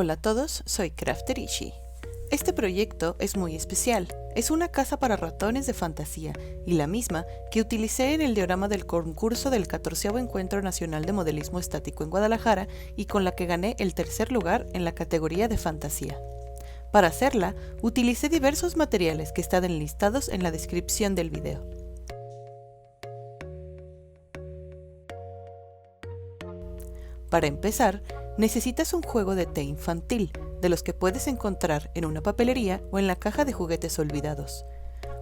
Hola a todos, soy Crafterishi. Este proyecto es muy especial. Es una casa para ratones de fantasía y la misma que utilicé en el diorama del concurso del 14º Encuentro Nacional de Modelismo Estático en Guadalajara y con la que gané el tercer lugar en la categoría de fantasía. Para hacerla, utilicé diversos materiales que están enlistados en la descripción del video. Para empezar, necesitas un juego de té infantil, de los que puedes encontrar en una papelería o en la caja de juguetes olvidados.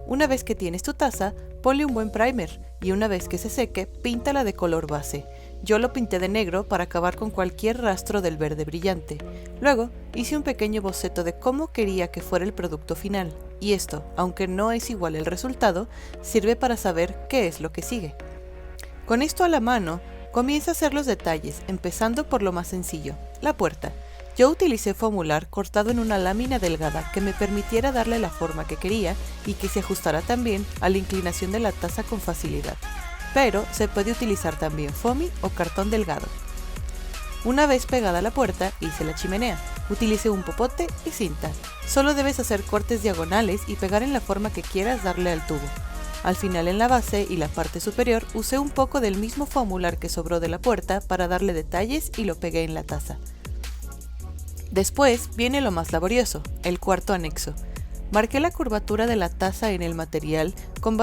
Una vez que tienes tu taza, ponle un buen primer y una vez que se seque, píntala de color base. Yo lo pinté de negro para acabar con cualquier rastro del verde brillante. Luego, hice un pequeño boceto de cómo quería que fuera el producto final, y esto, aunque no es igual el resultado, sirve para saber qué es lo que sigue. Con esto a la mano, comienza a hacer los detalles, empezando por lo más sencillo, la puerta. Yo utilicé foamular cortado en una lámina delgada que me permitiera darle la forma que quería y que se ajustara también a la inclinación de la taza con facilidad. Pero se puede utilizar también foamy o cartón delgado. Una vez pegada la puerta, hice la chimenea. Utilicé un popote y cinta. Solo debes hacer cortes diagonales y pegar en la forma que quieras darle al tubo. Al final en la base y la parte superior usé un poco del mismo foamular que sobró de la puerta para darle detalles y lo pegué en la taza. Después viene lo más laborioso, el cuarto anexo. Marqué la curvatura de la taza en el material y con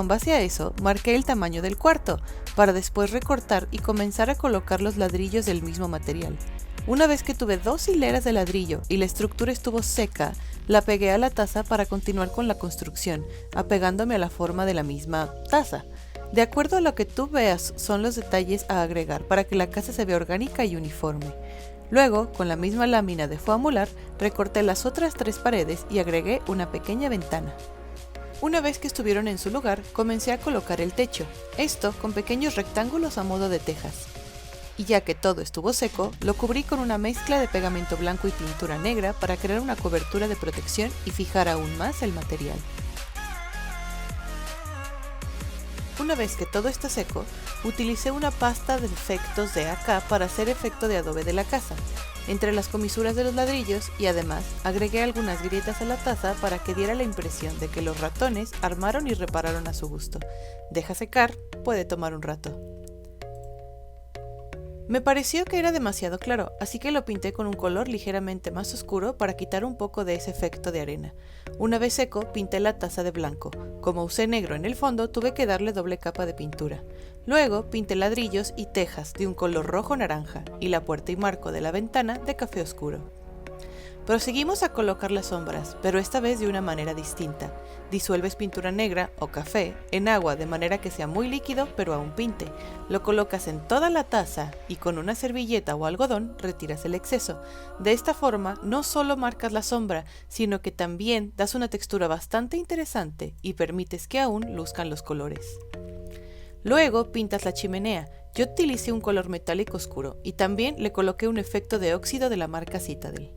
base a eso marqué el tamaño del cuarto, para después recortar y comenzar a colocar los ladrillos del mismo material. Una vez que tuve 2 hileras de ladrillo y la estructura estuvo seca, la pegué a la taza para continuar con la construcción, apegándome a la forma de la misma taza. De acuerdo a lo que tú veas son los detalles a agregar para que la casa se vea orgánica y uniforme. Luego, con la misma lámina de foamular, recorté las otras 3 paredes y agregué una pequeña ventana. Una vez que estuvieron en su lugar, comencé a colocar el techo, esto con pequeños rectángulos a modo de tejas. Y ya que todo estuvo seco, lo cubrí con una mezcla de pegamento blanco y pintura negra para crear una cobertura de protección y fijar aún más el material. Una vez que todo está seco, utilicé una pasta de efectos de AK para hacer efecto de adobe de la casa, entre las comisuras de los ladrillos y además agregué algunas grietas a la taza para que diera la impresión de que los ratones armaron y repararon a su gusto. Deja secar, puede tomar un rato. Me pareció que era demasiado claro, así que lo pinté con un color ligeramente más oscuro para quitar un poco de ese efecto de arena. Una vez seco, pinté la taza de blanco. Como usé negro en el fondo, tuve que darle doble capa de pintura. Luego, pinté ladrillos y tejas de un color rojo-naranja y la puerta y marco de la ventana de café oscuro. Proseguimos a colocar las sombras, pero esta vez de una manera distinta. Disuelves pintura negra o café en agua de manera que sea muy líquido pero aún pinte. Lo colocas en toda la taza y con una servilleta o algodón retiras el exceso. De esta forma no solo marcas la sombra, sino que también das una textura bastante interesante y permites que aún luzcan los colores. Luego pintas la chimenea. Yo utilicé un color metálico oscuro y también le coloqué un efecto de óxido de la marca Citadel.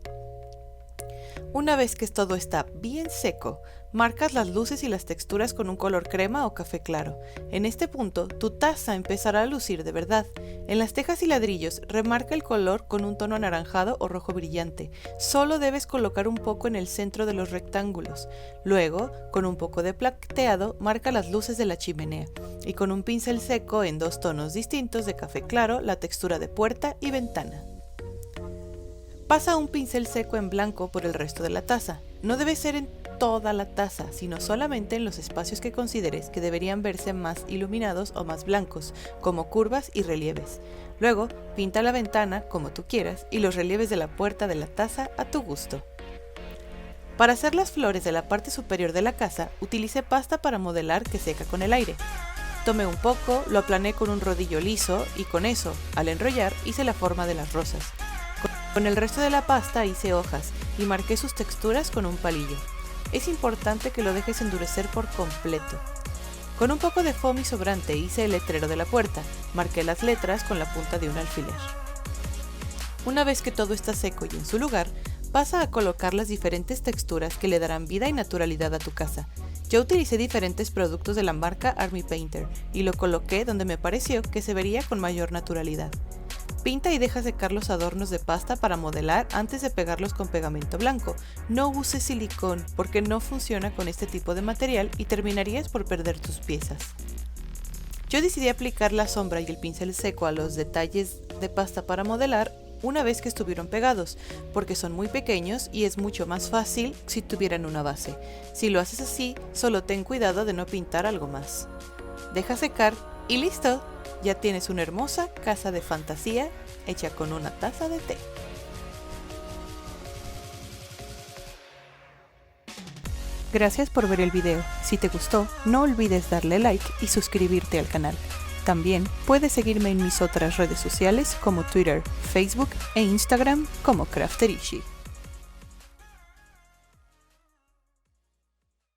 Una vez que todo está bien seco, marcas las luces y las texturas con un color crema o café claro. En este punto, tu taza empezará a lucir de verdad. En las tejas y ladrillos, remarca el color con un tono anaranjado o rojo brillante. Solo debes colocar un poco en el centro de los rectángulos. Luego, con un poco de plateado, marca las luces de la chimenea. Y con un pincel seco en 2 tonos distintos de café claro, la textura de puerta y ventana. Pasa un pincel seco en blanco por el resto de la taza. No debe ser en toda la taza, sino solamente en los espacios que consideres que deberían verse más iluminados o más blancos, como curvas y relieves. Luego, pinta la ventana como tú quieras y los relieves de la puerta de la taza a tu gusto. Para hacer las flores de la parte superior de la casa, utilicé pasta para modelar que seca con el aire. Tomé un poco, lo aplané con un rodillo liso y con eso, al enrollar, hice la forma de las rosas. Con el resto de la pasta hice hojas y marqué sus texturas con un palillo. Es importante que lo dejes endurecer por completo. Con un poco de foamy sobrante hice el letrero de la puerta, marqué las letras con la punta de un alfiler. Una vez que todo está seco y en su lugar, pasa a colocar las diferentes texturas que le darán vida y naturalidad a tu casa. Yo utilicé diferentes productos de la marca Army Painter y lo coloqué donde me pareció que se vería con mayor naturalidad. Pinta y deja secar los adornos de pasta para modelar antes de pegarlos con pegamento blanco. No uses silicón porque no funciona con este tipo de material y terminarías por perder tus piezas. Yo decidí aplicar la sombra y el pincel seco a los detalles de pasta para modelar una vez que estuvieron pegados, porque son muy pequeños y es mucho más fácil si tuvieran una base. Si lo haces así, solo ten cuidado de no pintar algo más. Deja secar y listo, ya tienes una hermosa casa de fantasía hecha con una taza de té. Gracias por ver el video. Si te gustó, no olvides darle like y suscribirte al canal. También puedes seguirme en mis otras redes sociales como Twitter, Facebook e Instagram como Crafterishi.